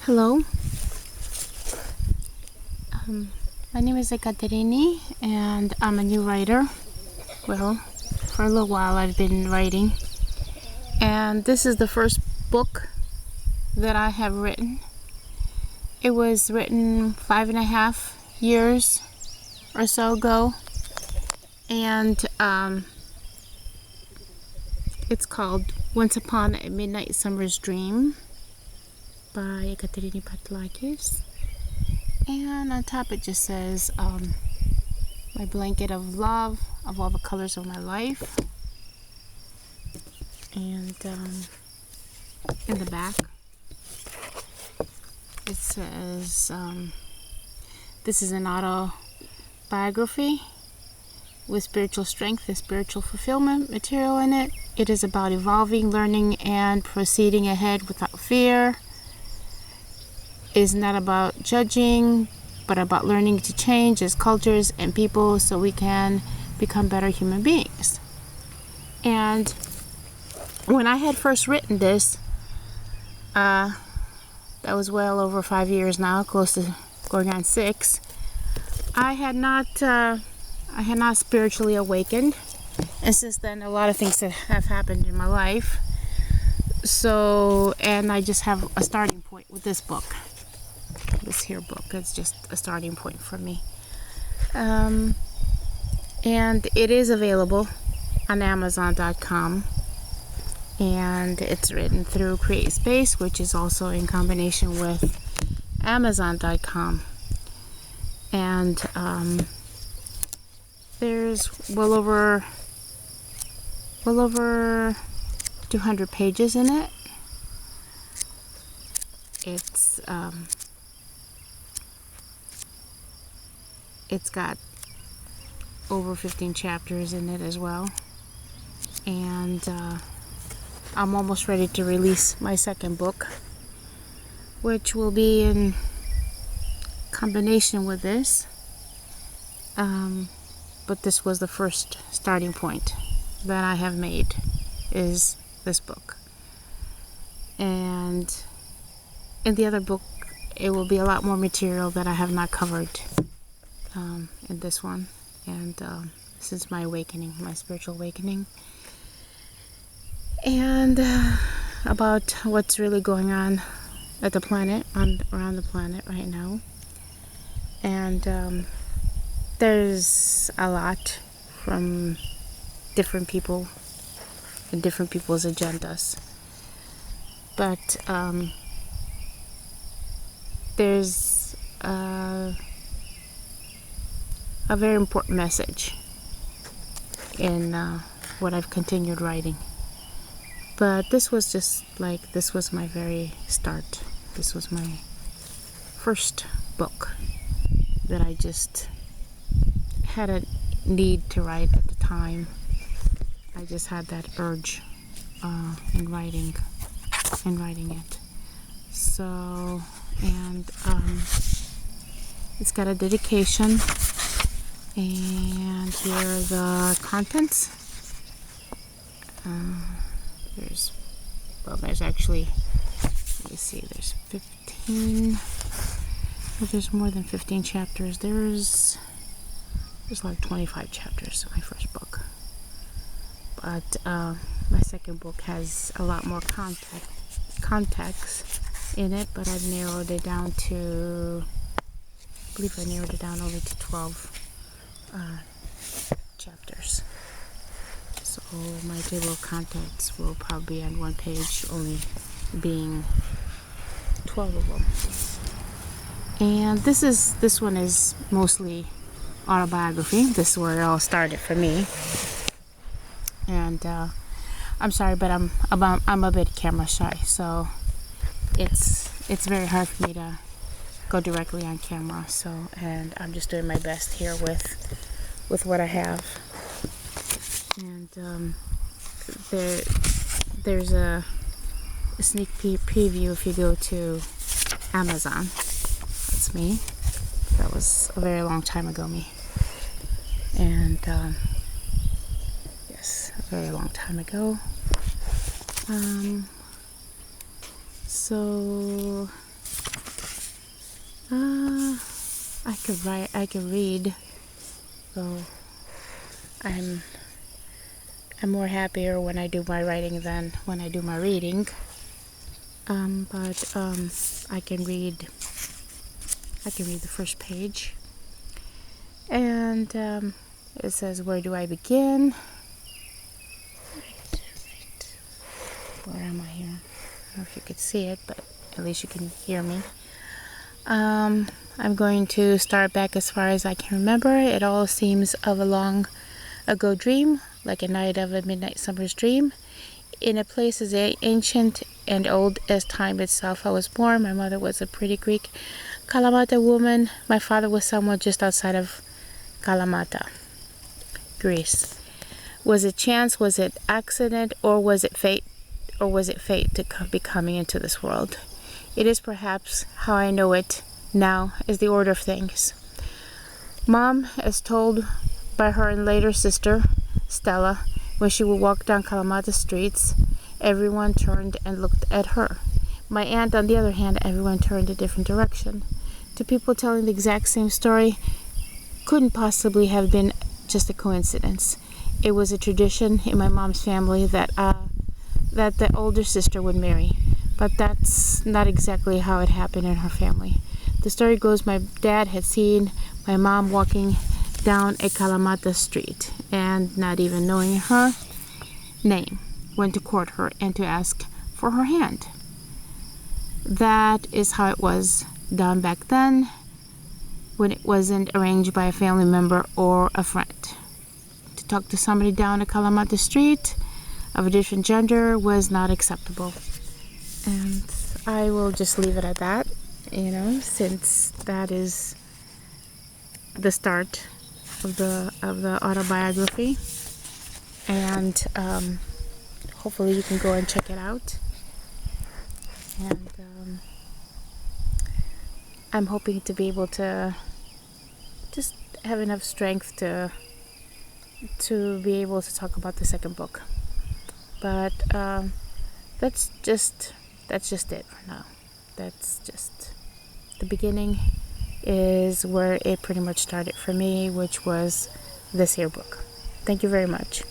Hello. My name is Ekaterini, and I'm a new writer. Well, for a little while I've been writing, and this is the first book that I have written. It was written 5.5 years or so ago, and it's called Once Upon a Midnight Summer's Dream by Patlakis. And on top it just says, my blanket of love of all the colors of my life. And in the back it says, this is an autobiography with spiritual strength and spiritual fulfillment material in it. It is about evolving, learning, and proceeding ahead without fear. It is not about judging, but about learning to change as cultures and people so we can become better human beings. And when I had first written this, that was well over 5 years now, close to going on 6. I had not spiritually awakened, and since then a lot of things that have happened in my life. So, and I just have a starting point with this book. This here book is just a starting point for me. And it is available on Amazon.com. And it's written through Create Space, which is also in combination with Amazon.com. And there's well over 200 pages in it. It's got over 15 chapters in it as well. And I'm almost ready to release my second book, which will be in combination with this. But this was the first starting point that I have made, is this book. And in the other book, it will be a lot more material that I have not covered in this one. And this is my awakening, my spiritual awakening. And about what's really going on at the planet, around the planet right now. And there's a lot from different people and different people's agendas. But there's a very important message in what I've continued writing. But this was this was my very start. This was my first book that I just had a need to write at the time. I just had that urge in writing it. So, and it's got a dedication, and here are the contents. There's actually, let me see, there's 15, there's more than 15 chapters. There's like 25 chapters in my first book. But my second book has a lot more context in it, but I've narrowed it down to, I believe I narrowed it down only to 12 chapters. So my table of contents will probably be on one page, only being 12 of them. And this one is mostly autobiography. This is where it all started for me. And I'm sorry, but I'm a bit camera shy, so it's very hard for me to go directly on camera. So, and I'm just doing my best here with what I have. And there's a sneak preview if you go to Amazon. That's me. That was a very long time ago, me. And yes, a very long time ago. So I could write, I could read, so I'm more happier when I do my writing than when I do my reading. But I can read the first page, and it says, where do I begin? Where am I here? I don't know if you could see it, but at least you can hear me. I'm going to start back as far as I can remember. It all seems of a long ago dream, like a night of a midnight summer's dream. In a place as ancient and old as time itself, I was born. My mother was a pretty Greek Kalamata woman. My father was somewhere just outside of Kalamata, Greece. Was it chance? Was it accident? Or was it fate? Or was it fate to be coming into this world? It is perhaps how I know it now is the order of things. Mom, as told by her and later sister, Stella, when she would walk down Kalamata streets, everyone turned and looked at her. My aunt, on the other hand, everyone turned a different direction. To people telling the exact same story, couldn't possibly have been just a coincidence. It was a tradition in my mom's family that the older sister would marry, but that's not exactly how it happened in her family. The story goes my dad had seen my mom walking down a Kalamata street, and not even knowing her name, went to court her and to ask for her hand. That is how it was done back then, when it wasn't arranged by a family member or a friend. To talk to somebody down a Kalamata street of a different gender was not acceptable. And I will just leave it at that, since that is the start of the autobiography, and hopefully you can go and check it out. And I'm hoping to be able to just have enough strength to be able to talk about the second book. But that's just it for now. That's just the beginning, is where it pretty much started for me, which was this here book. Thank you very much.